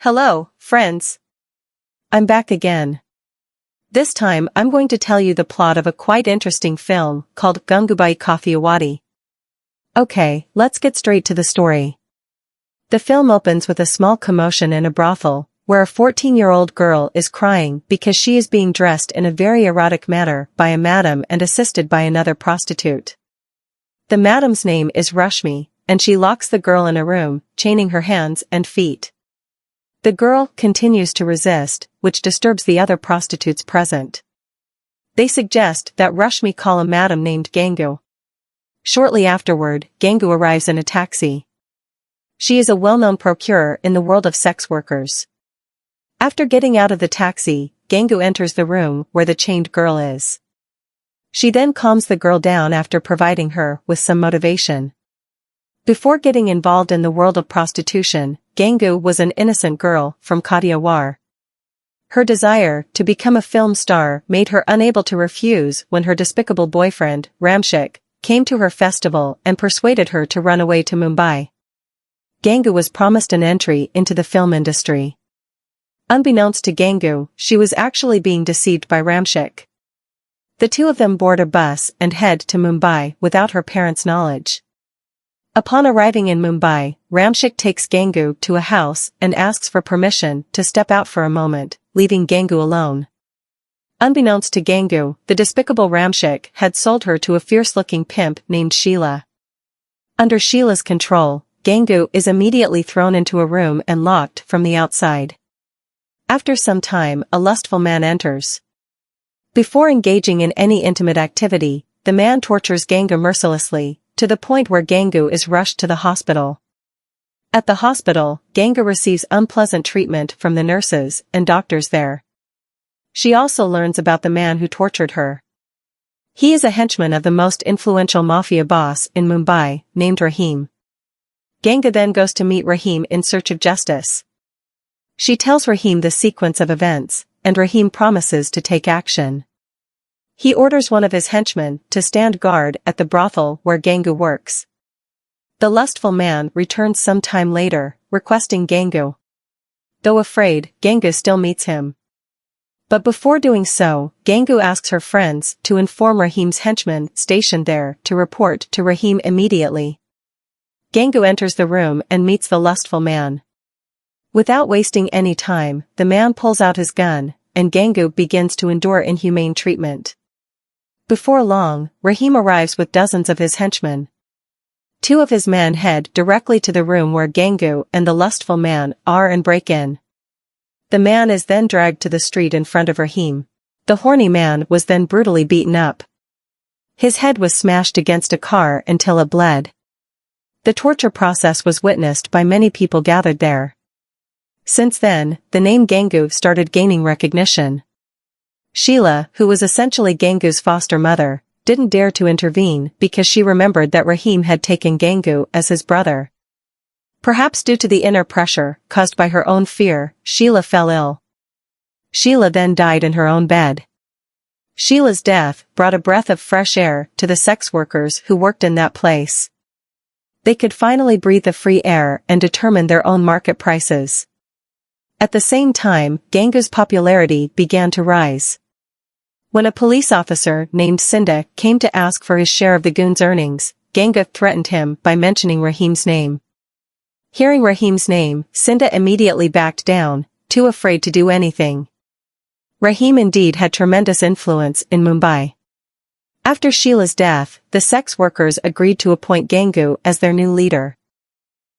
Hello, friends. I'm back again. This time I'm going to tell you the plot of a quite interesting film called Gangubai Kathiawadi. Okay, let's get straight to the story. The film opens with a small commotion in a brothel, where a 14-year-old girl is crying because she is being dressed in a very erotic manner by a madam and assisted by another prostitute. The madam's name is Rashmi, and she locks the girl in a room, chaining her hands and feet. The girl continues to resist, which disturbs the other prostitutes present. They suggest that Rashmi call a madam named Gangu. Shortly afterward, Gangu arrives in a taxi. She is a well-known procurer in the world of sex workers. After getting out of the taxi, Gangu enters the room where the chained girl is. She then calms the girl down after providing her with some motivation. Before getting involved in the world of prostitution, Gangu was an innocent girl from Kathiawadi. Her desire to become a film star made her unable to refuse when her despicable boyfriend, Rashmi, came to her festival and persuaded her to run away to Mumbai. Gangu was promised an entry into the film industry. Unbeknownst to Gangu, she was actually being deceived by Rashmi. The two of them board a bus and head to Mumbai without her parents' knowledge. Upon arriving in Mumbai, Rashmi takes Gangu to a house and asks for permission to step out for a moment, leaving Gangu alone. Unbeknownst to Gangu, the despicable Rashmi had sold her to a fierce-looking pimp named Sheila. Under Sheila's control, Gangu is immediately thrown into a room and locked from the outside. After some time, a lustful man enters. Before engaging in any intimate activity, the man tortures Gangu mercilessly, to the point where Gangu is rushed to the hospital. At the hospital, Gangu receives unpleasant treatment from the nurses and doctors there. She also learns about the man who tortured her. He is a henchman of the most influential Mafia boss in Mumbai, named Rahim. Gangu then goes to meet Rahim in search of justice. She tells Rahim the sequence of events, and Rahim promises to take action. He orders one of his henchmen to stand guard at the brothel where Gangu works. The lustful man returns some time later, requesting Gangu. Though afraid, Gangu still meets him. But before doing so, Gangu asks her friends to inform Rahim's henchman stationed there to report to Rahim immediately. Gangu enters the room and meets the lustful man. Without wasting any time, the man pulls out his gun, and Gangu begins to endure inhumane treatment. Before long, Rahim arrives with dozens of his henchmen. Two of his men head directly to the room where Gangu and the lustful man are and break in. The man is then dragged to the street in front of Rahim. The horny man was then brutally beaten up. His head was smashed against a car until it bled. The torture process was witnessed by many people gathered there. Since then, the name Gangu started gaining recognition. Sheila, who was essentially Gangu's foster mother, didn't dare to intervene because she remembered that Rahim had taken Gangu as his brother. Perhaps due to the inner pressure caused by her own fear, Sheila fell ill. Sheila then died in her own bed. Sheila's death brought a breath of fresh air to the sex workers who worked in that place. They could finally breathe the free air and determine their own market prices. At the same time, Gangu's popularity began to rise. When a police officer named Sinda came to ask for his share of the goon's earnings, Gangu threatened him by mentioning Rahim's name. Hearing Rahim's name, Sinda immediately backed down, too afraid to do anything. Rahim indeed had tremendous influence in Mumbai. After Sheila's death, the sex workers agreed to appoint Gangu as their new leader.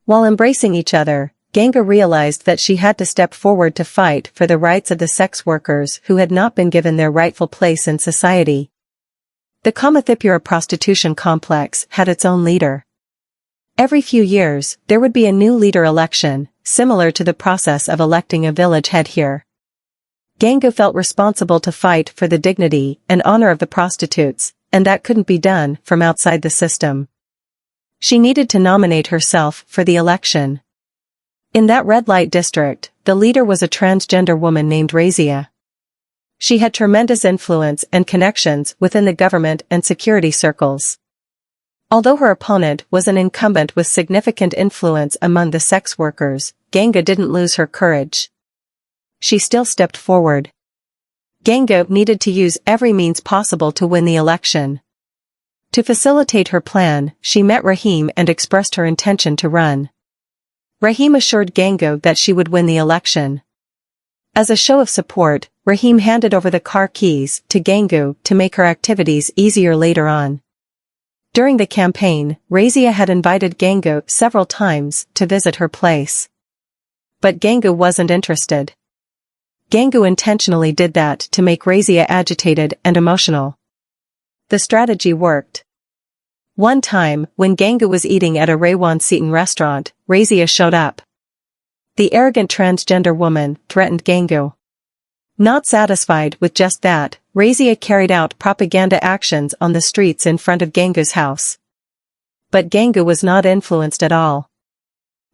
While embracing each other, Gangu realized that she had to step forward to fight for the rights of the sex workers who had not been given their rightful place in society. The Kamatipura prostitution complex had its own leader. Every few years, there would be a new leader election, similar to the process of electing a village head here. Gangu felt responsible to fight for the dignity and honor of the prostitutes, and that couldn't be done from outside the system. She needed to nominate herself for the election. In that red light district, the leader was a transgender woman named Razia. She had tremendous influence and connections within the government and security circles. Although her opponent was an incumbent with significant influence among the sex workers, Gangu didn't lose her courage. She still stepped forward. Gangu needed to use every means possible to win the election. To facilitate her plan, she met Rahim and expressed her intention to run. Rahim assured Gangu that she would win the election. As a show of support, Rahim handed over the car keys to Gangu to make her activities easier later on. During the campaign, Razia had invited Gangu several times to visit her place. But Gangu wasn't interested. Gangu intentionally did that to make Razia agitated and emotional. The strategy worked. One time, when Gangu was eating at a Raywan Seaton restaurant, Razia showed up. The arrogant transgender woman threatened Gangu. Not satisfied with just that, Razia carried out propaganda actions on the streets in front of Gangu's house. But Gangu was not influenced at all.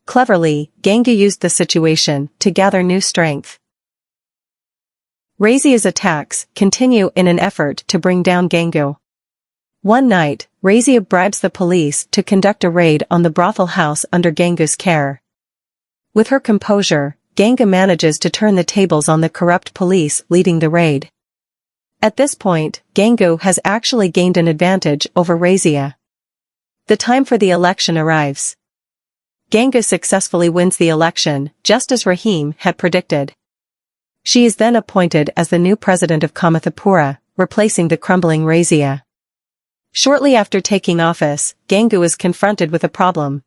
Cleverly, Gangu used the situation to gather new strength. Razia's attacks continue in an effort to bring down Gangu. One night, Razia bribes the police to conduct a raid on the brothel house under Gangu's care. With her composure, Gangu manages to turn the tables on the corrupt police leading the raid. At this point, Gangu has actually gained an advantage over Razia. The time for the election arrives. Gangu successfully wins the election, just as Rahim had predicted. She is then appointed as the new president of Kamathapura, replacing the crumbling Razia. Shortly after taking office, Gangu is confronted with a problem.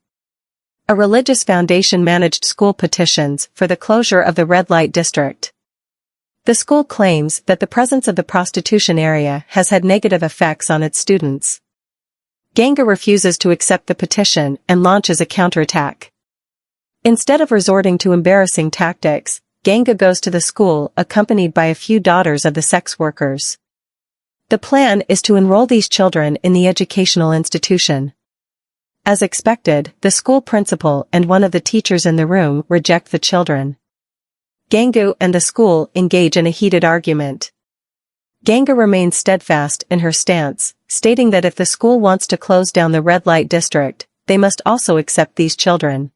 A religious foundation managed school petitions for the closure of the red light district. The school claims that the presence of the prostitution area has had negative effects on its students. Gangu refuses to accept the petition and launches a counterattack. Instead of resorting to embarrassing tactics, Gangu goes to the school accompanied by a few daughters of the sex workers. The plan is to enroll these children in the educational institution. As expected, the school principal and one of the teachers in the room reject the children. Gangu and the school engage in a heated argument. Gangu remains steadfast in her stance, stating that if the school wants to close down the red light district, they must also accept these children.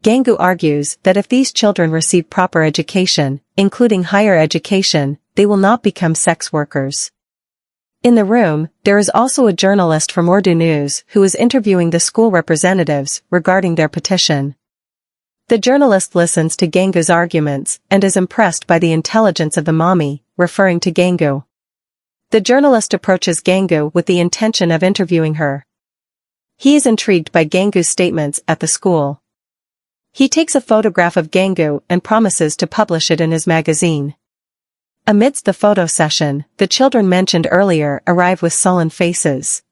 Gangu argues that if these children receive proper education, including higher education, they will not become sex workers. In the room, there is also a journalist from Urdu News who is interviewing the school representatives regarding their petition. The journalist listens to Gangu's arguments and is impressed by the intelligence of the mommy, referring to Gangu. The journalist approaches Gangu with the intention of interviewing her. He is intrigued by Gangu's statements at the school. He takes a photograph of Gangu and promises to publish it in his magazine. Amidst the photo session, the children mentioned earlier arrive with sullen faces.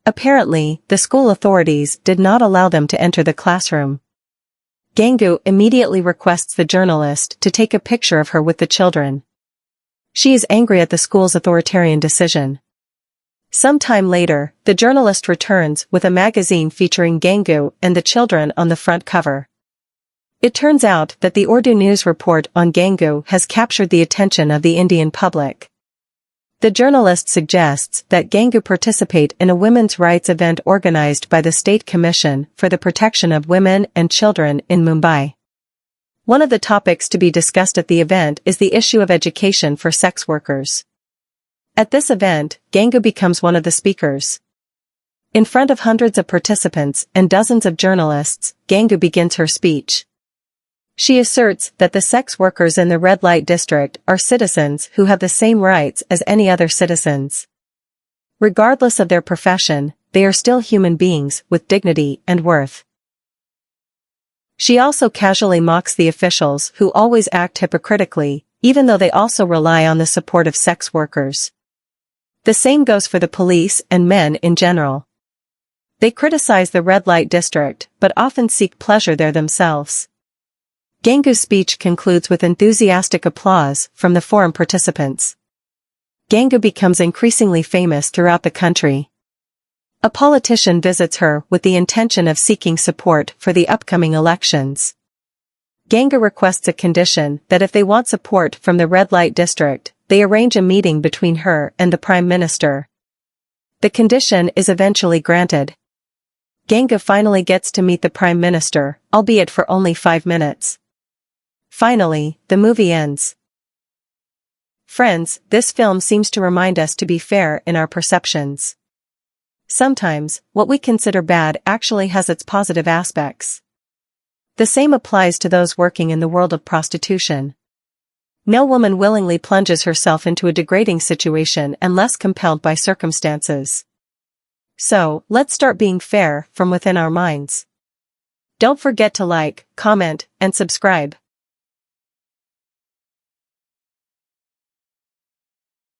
Apparently, the school authorities did not allow them to enter the classroom. Gangu immediately requests the journalist to take a picture of her with the children. She is angry at the school's authoritarian decision. Some time later, the journalist returns with a magazine featuring Gangu and the children on the front cover. It turns out that the Urdu News report on Gangu has captured the attention of the Indian public. The journalist suggests that Gangu participate in a women's rights event organized by the State Commission for the Protection of Women and Children in Mumbai. One of the topics to be discussed at the event is the issue of education for sex workers. At this event, Gangu becomes one of the speakers. In front of hundreds of participants and dozens of journalists, Gangu begins her speech. She asserts that the sex workers in the red light district are citizens who have the same rights as any other citizens. Regardless of their profession, they are still human beings with dignity and worth. She also casually mocks the officials who always act hypocritically, even though they also rely on the support of sex workers. The same goes for the police and men in general. They criticize the red light district, but often seek pleasure there themselves. Gangu's speech concludes with enthusiastic applause from the forum participants. Gangu becomes increasingly famous throughout the country. A politician visits her with the intention of seeking support for the upcoming elections. Gangu requests a condition that if they want support from the red light district, they arrange a meeting between her and the Prime Minister. The condition is eventually granted. Gangu finally gets to meet the Prime Minister, albeit for only 5 minutes. Finally, the movie ends. Friends, this film seems to remind us to be fair in our perceptions. Sometimes, what we consider bad actually has its positive aspects. The same applies to those working in the world of prostitution. No woman willingly plunges herself into a degrading situation unless compelled by circumstances. So, let's start being fair from within our minds. Don't forget to like, comment, and subscribe.